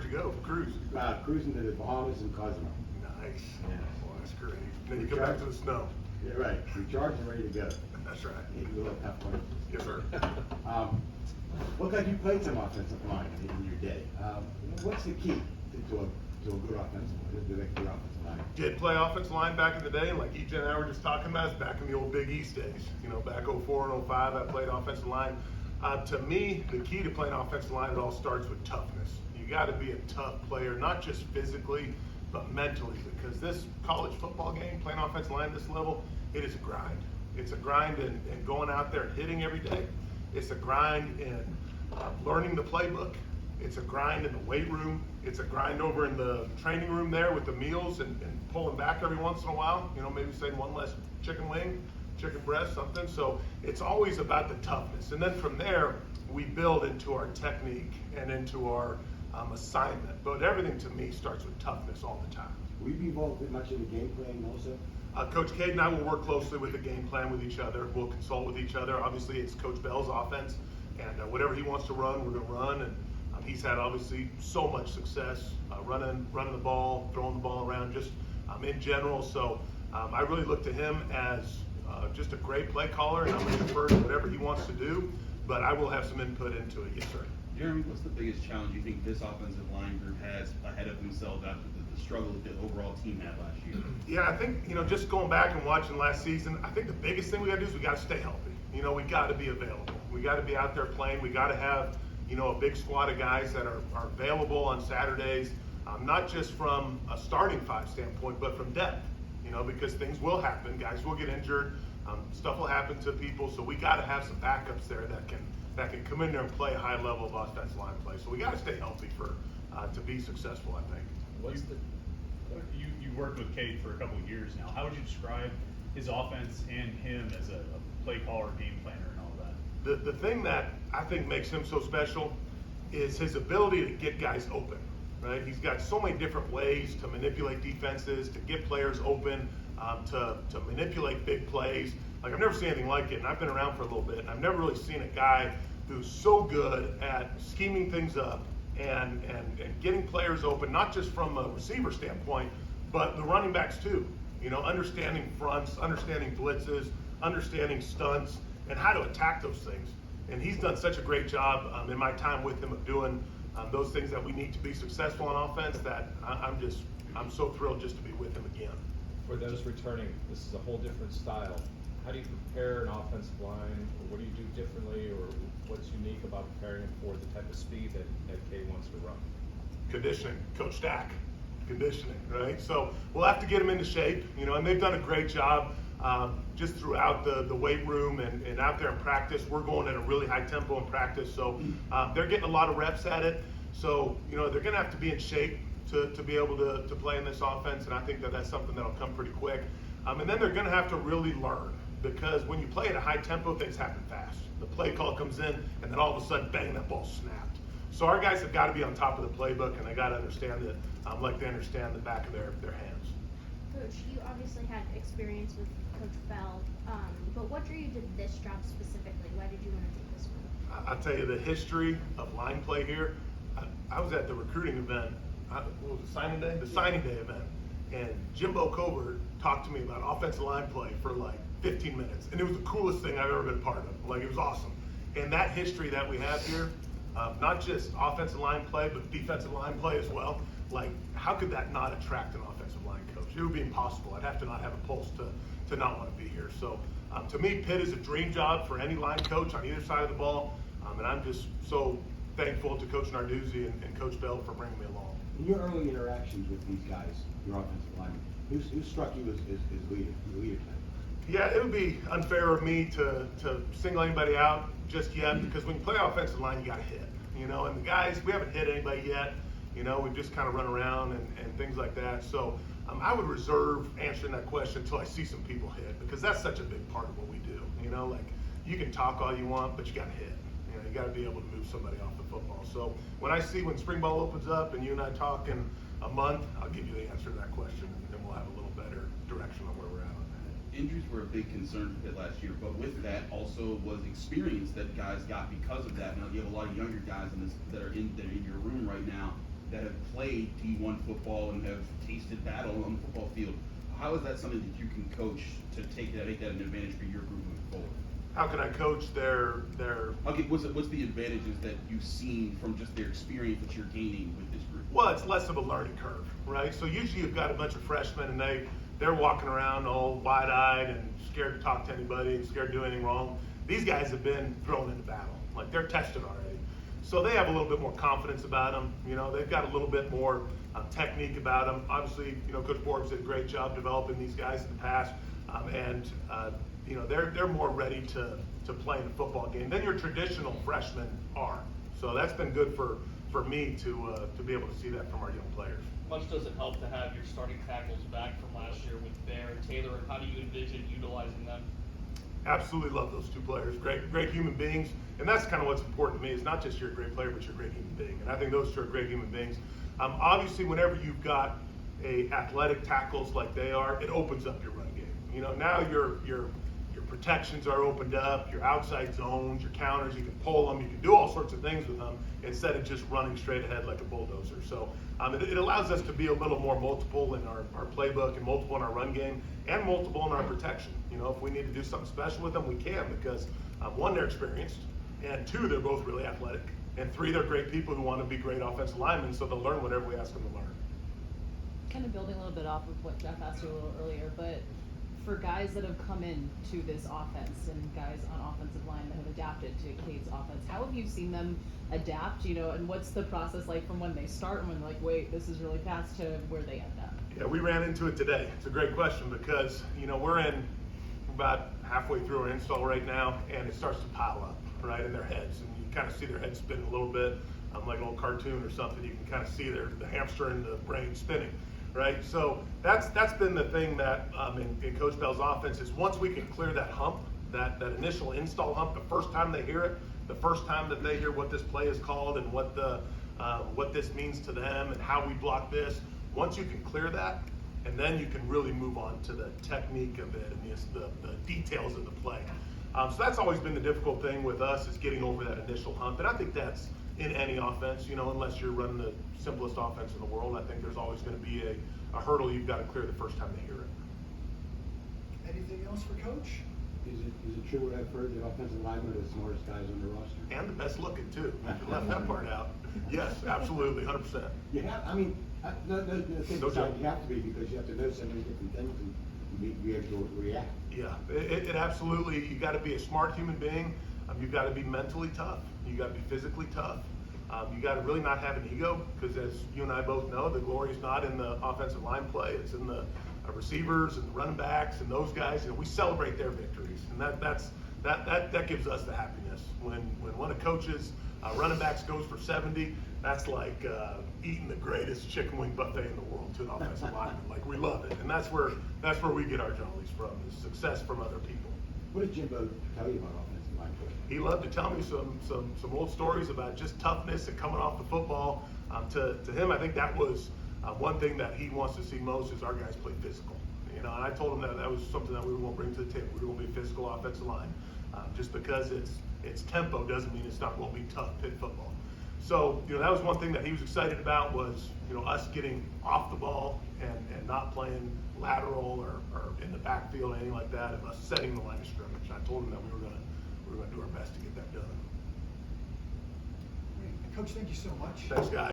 you go? Cruise? Cruising to the Bahamas and Cozumel. Nice. Yeah. Well, that's great. Then you come back to the snow. Yeah, right. Recharged and ready to go. That's right. You will have fun. Yes, sir. Look like you played some offensive line in your day. What's the key to a good offensive line? To make a good offensive line? Did play offensive line back in the day, and like EJ and I were just talking about, it's back in the old Big East days. You know, back 04 and 05, I played offensive line. To me, the key to playing offensive line, it all starts with toughness. You got to be a tough player, not just physically, but mentally, because this college football game, playing offensive line at this level, it is a grind. It's a grind in going out there and hitting every day. It's a grind in learning the playbook. It's a grind in the weight room. It's a grind over in the training room there with the meals and pulling back every once in a while. You know, maybe saying one less chicken wing, chicken breast, something. So it's always about the toughness. And then from there, we build into our technique and into our assignment. But everything to me starts with toughness all the time. Will you be involved much in the game planning also? Coach Cade and I will work closely with the game plan with each other. We'll consult with each other. Obviously, it's Coach Bell's offense, and whatever he wants to run, we're going to run. And he's had obviously so much success running the ball, throwing the ball around, just in general. So I really look to him as just a great play caller, and I'm going to defer to whatever he wants to do. But I will have some input into it. Yes, sir. Jeremy, what's the biggest challenge you think this offensive line group has ahead of themselves after the struggle that the overall team had last year? Yeah, I think, just going back and watching last season, I think the biggest thing we got to do is we got to stay healthy. We got to be available. We got to be out there playing. We got to have, a big squad of guys that are available on Saturdays, not just from a starting five standpoint, but from depth, because things will happen. Guys will get injured. Stuff will happen to people. So we got to have some backups there that can come in there and play a high level of offensive line play. So we got to stay healthy to be successful, I think. You worked with Cade for a couple of years now. How would you describe his offense and him as a play caller, game planner, and all that? The thing that I think makes him so special is his ability to get guys open, right? He's got so many different ways to manipulate defenses, to get players open, to manipulate big plays. Like, I've never seen anything like it, and I've been around for a little bit, and I've never really seen a guy who's so good at scheming things up and getting players open, not just from a receiver standpoint, but the running backs too. Understanding fronts, understanding blitzes, understanding stunts, and how to attack those things. And he's done such a great job in my time with him of doing those things that we need to be successful on offense that I'm so thrilled just to be with him again. For those returning, this is a whole different style. How do you prepare an offensive line? Or what do you do differently, or what's unique about preparing it for the type of speed that Kay wants to run? Conditioning, Coach Stack, conditioning, right? So we'll have to get them into shape, and they've done a great job just throughout the weight room and out there in practice. We're going at a really high tempo in practice, so they're getting a lot of reps at it. So, they're going to have to be in shape to be able to play in this offense, and I think that's something that'll come pretty quick. And then they're going to have to really learn, because when you play at a high tempo, things happen fast. The play call comes in, and then all of a sudden, bang, that ball snapped. So our guys have got to be on top of the playbook, and they got to understand it like they understand the back of their hands. Coach, you obviously had experience with Coach Bell, but what drew you to this job specifically? Why did you want to do this one? I'll tell you the history of line play here. I was at the recruiting event. What was it, signing day? The signing day event. And Jimbo Covert talked to me about offensive line play for like 15 minutes. And it was the coolest thing I've ever been a part of. Like, it was awesome. And that history that we have here, not just offensive line play, but defensive line play as well. Like, how could that not attract an offensive line coach? It would be impossible. I'd have to not have a pulse to not want to be here. So to me, Pitt is a dream job for any line coach on either side of the ball. And I'm just so thankful to Coach Narduzzi and Coach Bell for bringing me along. In your early interactions with these guys, your offensive linemen, who struck you as leader type? Yeah, it would be unfair of me to single anybody out just yet, because when you play offensive line, you got to hit. And the guys, we haven't hit anybody yet. We've just kind of run around and things like that. So I would reserve answering that question until I see some people hit, because that's such a big part of what we do. Like, you can talk all you want, but you got to hit. You got to be able to move somebody off the football. So when spring ball opens up and you and I talk in a month, I'll give you the answer to that question, and we'll have a little better direction on where we're at on that. Injuries were a big concern for Pitt last year, but with that also was experience that guys got because of that. Now you have a lot of younger guys that are in your room right now. that have played D1 football and have tasted battle on the football field. How is that something that you can coach to make that an advantage for your group moving forward? How can I coach their Okay, what's the advantages that you've seen from just their experience that you're gaining with this group? Well, it's less of a learning curve, right? So usually you've got a bunch of freshmen and they're walking around all wide-eyed and scared to talk to anybody and scared to do anything wrong. These guys have been thrown into battle, like they're tested already. So they have a little bit more confidence about them. You know, they've got a little bit more technique about them. Obviously, you know, Coach Forbes did a great job developing these guys in the past, you know, they're more ready to play in a football game than your traditional freshmen are. So that's been good for me to be able to see that from our young players. Much does it help to have your starting tackles back from last year with Bear and Taylor, and how do you envision utilizing them? Absolutely love those two players. Great human beings, and that's kind of what's important to me. Is not just you're a great player, but you're a great human being. And I think those two are great human beings. Obviously, whenever you've got a athletic tackles like they are, it opens up your run game. You know, now your protections are opened up, your outside zones, your counters, you can pull them, you can do all sorts of things with them instead of just running straight ahead like a bulldozer. So it allows us to be a little more multiple in our playbook and multiple in our run game and multiple in our protection. You know, if we need to do something special with them, we can because one, they're experienced, and two, they're both really athletic, and three, they're great people who want to be great offensive linemen, so they'll learn whatever we ask them to learn. Kind of building a little bit off of what Jeff asked you a little earlier, but for guys that have come in to this offense and guys on offensive line that have adapted to Cade's offense, how have you seen them adapt, you know, and what's the process like from when they start and when they're like, wait, this is really fast, to where they end up? Yeah, we ran into it today. It's a great question because, you know, we're about halfway through our install right now, and it starts to pile up, right, in their heads, and you kind of see their heads spin a little bit, like an old cartoon or something. You can kind of see the hamster in the brain spinning. Right, so that's been the thing that in Coach Bell's offense is once we can clear that hump, that initial install hump, the first time they hear it, the first time that they hear what this play is called and what this means to them and how we block this, once you can clear that, and then you can really move on to the technique of it and the details of the play. So that's always been the difficult thing with us is getting over that initial hump, and I think that's in any offense, you know, unless you're running the simplest offense in the world. I think there's always going to be a hurdle you've got to clear the first time they hear it. Anything else for Coach? Is it true what I've heard that offensive linemen are the smartest guys on the roster? And the best looking too. You left that part out. Yes, absolutely, 100%. You have, I mean, no thing No aside, joke. you have to be because you have to know so many different things and be able to react. Yeah, it absolutely, you got to be a smart human being. You've got to be mentally tough. You got to be physically tough. You got to really not have an ego because, as you and I both know, the glory is not in the offensive line play. It's in the receivers and the running backs and those guys. You know, we celebrate their victories, and that gives us the happiness. When one of coach's running backs goes for 70, that's like eating the greatest chicken wing buffet in the world to an offensive lineman. Like, we love it, and that's where we get our jollies from, is success from other people. What did Jimbo tell you about offensive line play? He loved to tell me some old stories about just toughness and coming off the football. To him, I think that was one thing that he wants to see most is our guys play physical. You know, and I told him that was something that we were going to bring to the table. We were going to be a physical offensive line. Just because it's tempo doesn't mean it's not going to be tough Pitt football. So, you know, that was one thing that he was excited about was, you know, us getting off the ball and not playing lateral or in the backfield or anything like that, and us setting the line of scrimmage. I told him that we were going to do our best to get that done. Coach, thank you so much. Thanks, guys.